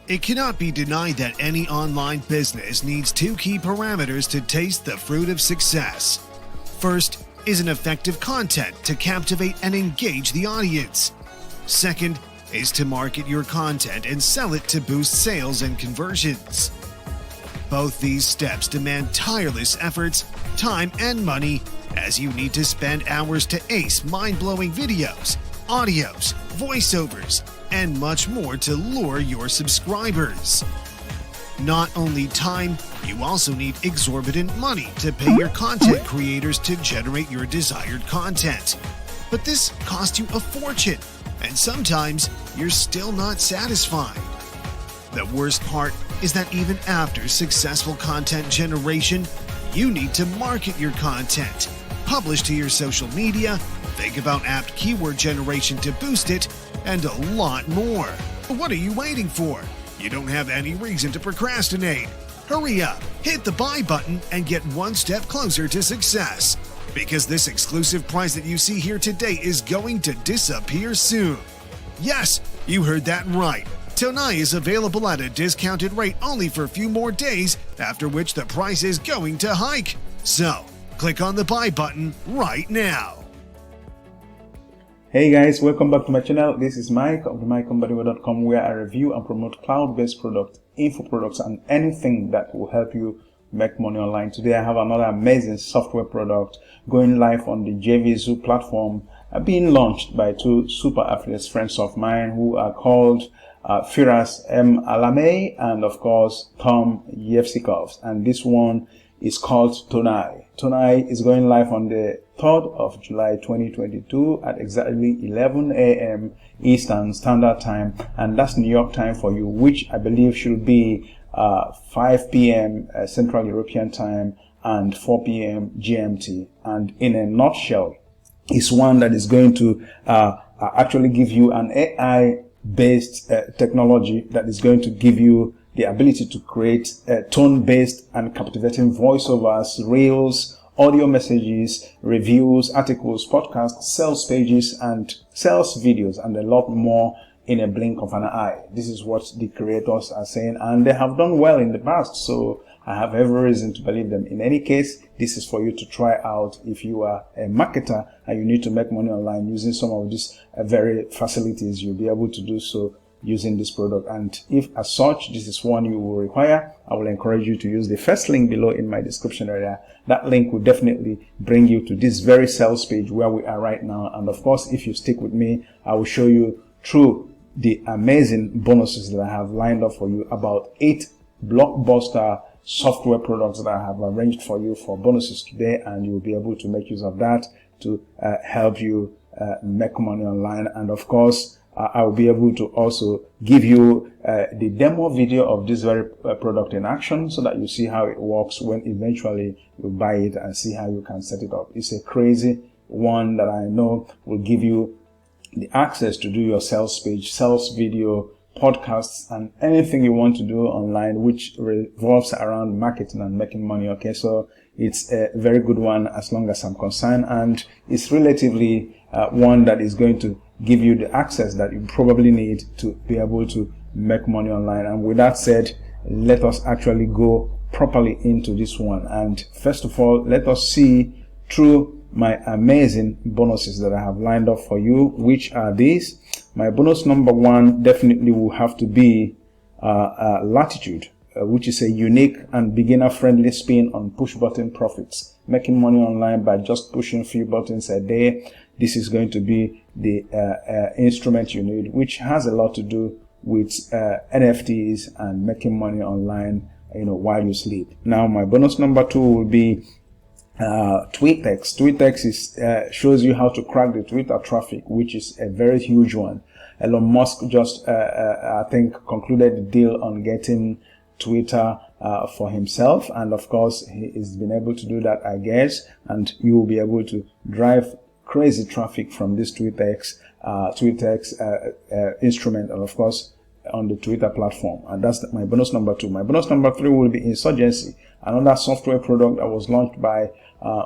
It cannot be denied that any online business needs two key parameters to taste the fruit of success. First is an effective content to captivate and engage the audience. Second is to market your content and sell it to boost sales and conversions. Both these steps demand tireless efforts, time, and money, as you need to spend hours to ace mind-blowing videos, audios, voiceovers, and much more to lure your subscribers. Not only time, you also need exorbitant money to pay your content creators to generate your desired content. But this costs you a fortune, and sometimes you're still not satisfied. The worst part is that even after successful content generation, you need to market your content, publish to your social media, think about apt keyword generation to boost it, and a lot more. What are you waiting for? You don't have any reason to procrastinate. Hurry up, hit the buy button, and get one step closer to success. Because this exclusive price that you see here today is going to disappear soon. Yes, you heard that right. Tonai is available at a discounted rate only for a few more days, after which the price is going to hike. So, click on the buy button right now. Hey guys, welcome back to my channel. This is Mike of Mbadiwe.com, where I review and promote cloud-based products, info products, and anything that will help you make money online. Today I have another amazing software product going live on the JVZoo platform, being launched by two super affiliates, friends of mine, who are called Firas M. Alame and of course Tom Yevsikov. And this one is called Tonai. Tonai is going live on the 3rd of July 2022 at exactly 11 a.m. Eastern Standard Time, and that's New York time for you, which I believe should be 5 p.m. Central European Time and 4 p.m. GMT. And in a nutshell, it's one that is going to actually give you an AI-based technology that is going to give you the ability to create tone-based and captivating voiceovers, reels, audio messages, reviews, articles, podcasts, sales pages, and sales videos, and a lot more in a blink of an eye. This is what the creators are saying, and they have done well in the past, so I have every reason to believe them. In any case, this is for you to try out if you are a marketer and you need to make money online using some of these very facilities. You'll be able to do so using this product, and if as such this is one you will require, I will encourage you to use the first link below in my description area. That link will definitely bring you to this very sales page where we are right now, and of course if you stick with me, I will show you through the amazing bonuses that I have lined up for you, about 8 blockbuster software products that I have arranged for you for bonuses today, and you will be able to make use of that to help you make money online. And of course I will be able to also give you the demo video of this very product in action, so that you see how it works when eventually you buy it and see how you can set it up. It's a crazy one that I know will give you the access to do your sales page, sales video, podcasts, and anything you want to do online which revolves around marketing and making money. Okay, so it's a very good one as long as I'm concerned, and it's relatively one that is going to give you the access that you probably need to be able to make money online. And with that said, let us actually go properly into this one. And first of all, let us see through my amazing bonuses that I have lined up for you, which are these. My bonus number one definitely will have to be Latitude, which is a unique and beginner-friendly spin on push-button profits, making money online by just pushing a few buttons a day. This is going to be the instrument you need, which has a lot to do with NFTs and making money online, while you sleep. Now, my bonus number two will be TweetX. TweetX is shows you how to crack the Twitter traffic, which is a very huge one. Elon Musk just, I think, concluded the deal on getting Twitter for himself, and of course he has been able to do that, I guess, and you will be able to drive crazy traffic from this TweetX instrument, and of course on the Twitter platform. And that's my bonus number two. My bonus number three will be Insurgency, another software product that was launched by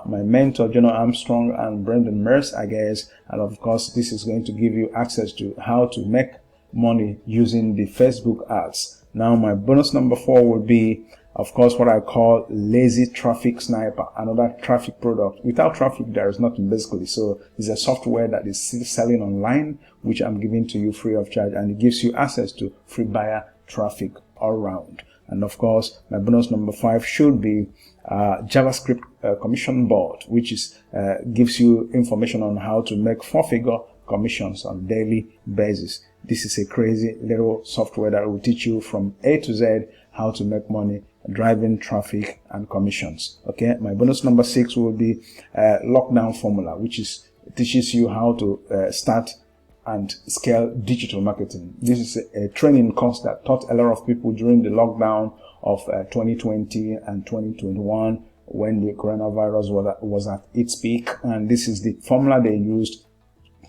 my mentor John Armstrong and Brendan Merce, I guess. And of course this is going to give you access to how to make money using the Facebook ads. Now my bonus number 4 will be, of course, what I call Lazy Traffic Sniper, another traffic product. Without traffic, there is nothing basically. So it's a software that is still selling online, which I'm giving to you free of charge, and it gives you access to free buyer traffic all around. And of course, my bonus number 5 should be JavaScript commission board, which is gives you information on how to make 4-figure commissions on a daily basis. This is a crazy little software that will teach you from A to Z how to make money driving traffic and commissions. Okay, my bonus number 6 will be lockdown formula, which is teaches you how to start and scale digital marketing. This is a training course that taught a lot of people during the lockdown of 2020 and 2021 when the coronavirus was at its peak, and this is the formula they used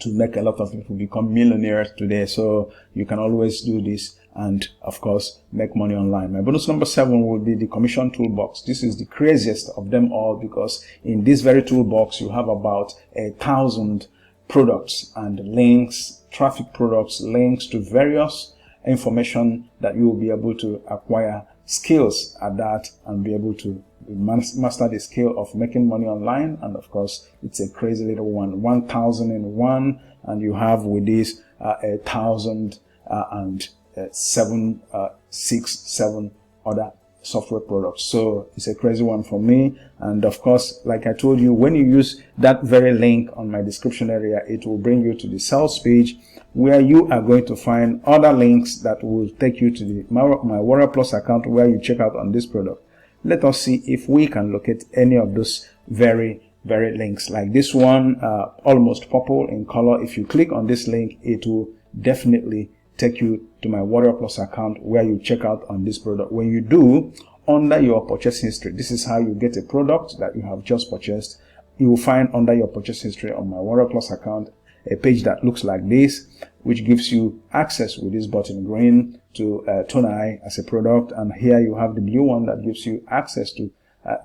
to make a lot of people become millionaires today. So you can always do this and of course make money online. My bonus number 7 will be the commission toolbox. This is the craziest of them all, because in this very toolbox you have about 1,000 products and links, traffic products, links to various information that you will be able to acquire skills at that and be able to master the skill of making money online. And of course, it's a crazy little one, 1,001, and you have with this 1,007 other software products. So it's a crazy one for me. And of course, like I told you, when you use that very link on my description area, it will bring you to the sales page where you are going to find other links that will take you to the my Warrior Plus account where you check out on this product. Let us see if we can locate any of those very links, like this one, almost purple in color. If you click on this link, it will definitely take you to my Warrior Plus account where you check out on this product. When you do, under your purchase history, this is how you get a product that you have just purchased. You will find under your purchase history on my Warrior Plus account a page that looks like this, which gives you access with this button green to Tonai as a product, and here you have the blue one that gives you access to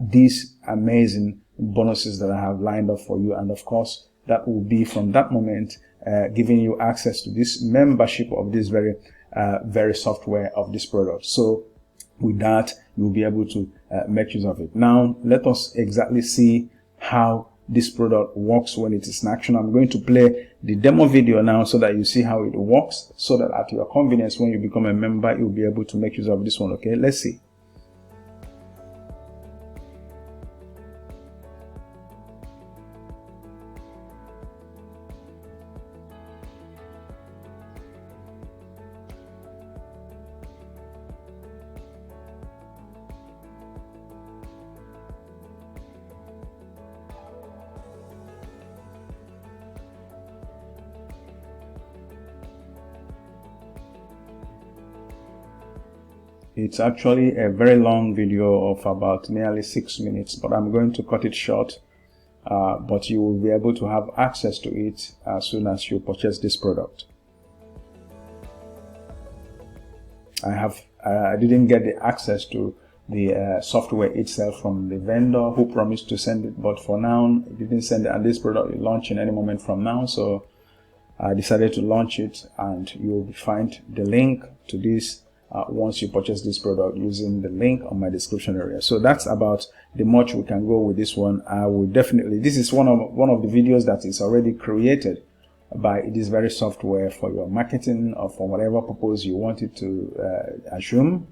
these amazing bonuses that I have lined up for you. And of course, that will be from that moment giving you access to this membership of this very software of this product. So with that, you'll be able to make use of it. Now let us exactly see how this product works when it is in action. I'm going to play the demo video now so that you see how it works, so that at your convenience, when you become a member, you'll be able to make use of this one. Okay, let's see. It's actually a very long video of about nearly 6 minutes, but I'm going to cut it short. But you will be able to have access to it as soon as you purchase this product. I didn't get the access to the software itself from the vendor who promised to send it, but for now it didn't send it, and this product will launch in any moment from now. So I decided to launch it, and you will find the link to this once you purchase this product using the link on my description area. So that's about the much we can go with this one. I will definitely, this is one of the videos that is already created by this very software for your marketing or for whatever purpose you want it to assume.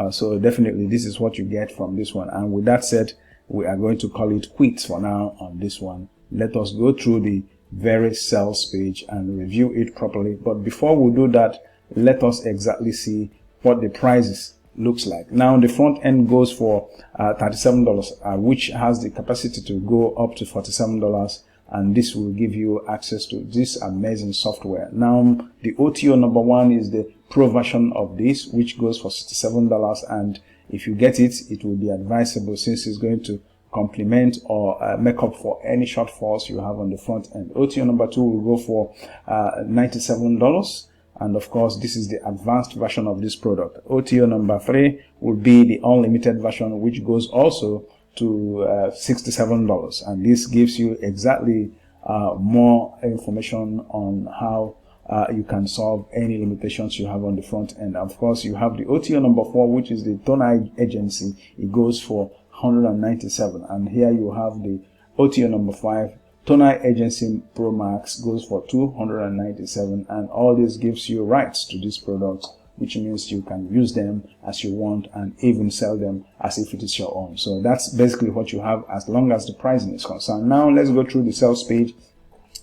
So definitely this is what you get from this one. And with that said, we are going to call it quits for now on this one. Let us go through the very sales page and review it properly. But before we do that, let us exactly see what the prices looks like. Now the front end goes for $37, which has the capacity to go up to $47, and this will give you access to this amazing software. Now the OTO number 1 is the pro version of this, which goes for $67, and if you get it, it will be advisable since it's going to complement or make up for any shortfalls you have on the front end. OTO number 2 will go for $97. And of course, this is the advanced version of this product. OTO number 3 will be the unlimited version, which goes also to $67. And this gives you exactly more information on how you can solve any limitations you have on the front end. Of course, you have the OTO number 4, which is the Tonai agency. It goes for 197, and here you have the OTO number 5, Tonai Agency Pro Max, goes for 297, and all this gives you rights to this product, which means you can use them as you want and even sell them as if it is your own. So that's basically what you have as long as the pricing is concerned. Now let's go through the sales page,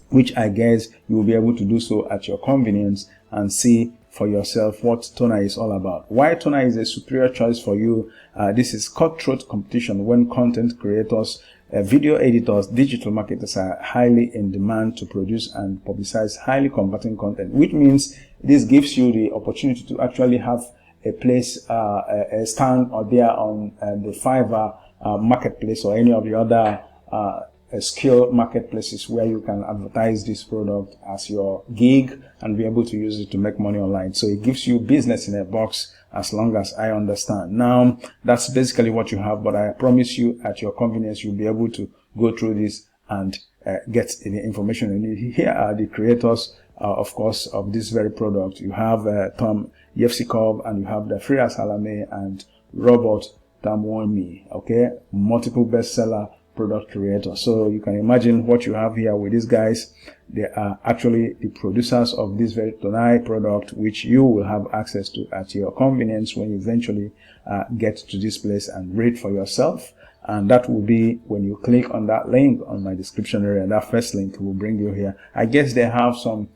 which I guess you will be able to do so at your convenience and see for yourself what Tonai is all about. Why Tonai is a superior choice for you. This is cutthroat competition when content creators, video editors, digital marketers are highly in demand to produce and publicize highly converting content, which means this gives you the opportunity to actually have a place, a stand or there on the Fiverr marketplace or any of the other skill marketplaces where you can advertise this product as your gig and be able to use it to make money online. So it gives you business in a box, as long as I understand. Now, that's basically what you have, but I promise you at your convenience, you'll be able to go through this and get the information you need. Here are the creators, of course, of this very product. You have Tom Yevsikov, and you have the Freya Salame and Robert Tamwami, okay? Multiple bestseller product creator. So you can imagine what you have here with these guys. They are actually the producers of this very Tonai product, which you will have access to at your convenience when you eventually get to this place and read for yourself. And that will be when you click on that link on my description area. That first link will bring you here. I guess they have some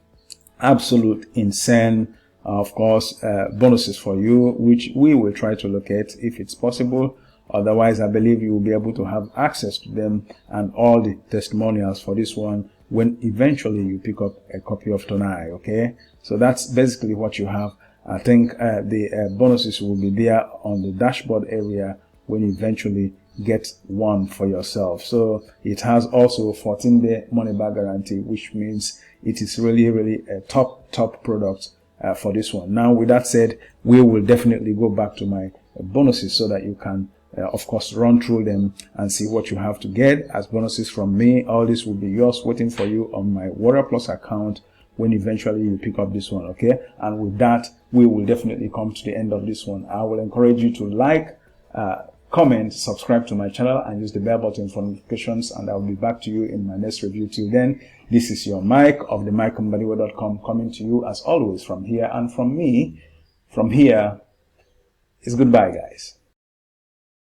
absolute insane, of course, bonuses for you, which we will try to locate if it's possible. Otherwise, I believe you will be able to have access to them and all the testimonials for this one when eventually you pick up a copy of Tonai, okay? So that's basically what you have. I think the bonuses will be there on the dashboard area when you eventually get one for yourself. So it has also 14-day money back guarantee, which means it is really a top product for this one. Now, with that said, we will definitely go back to my bonuses so that you can of course run through them and see what you have to get as bonuses from me. All this will be yours waiting for you on my Warrior Plus account when eventually you pick up this one, okay? And with that, we will definitely come to the end of this one. I will encourage you to like, comment, subscribe to my channel, and use the bell button for notifications, and I'll be back to you in my next review. Till then, this is your Mike of the MikeMbadiwe.com coming to you as always from here, and from me, from here is goodbye, guys.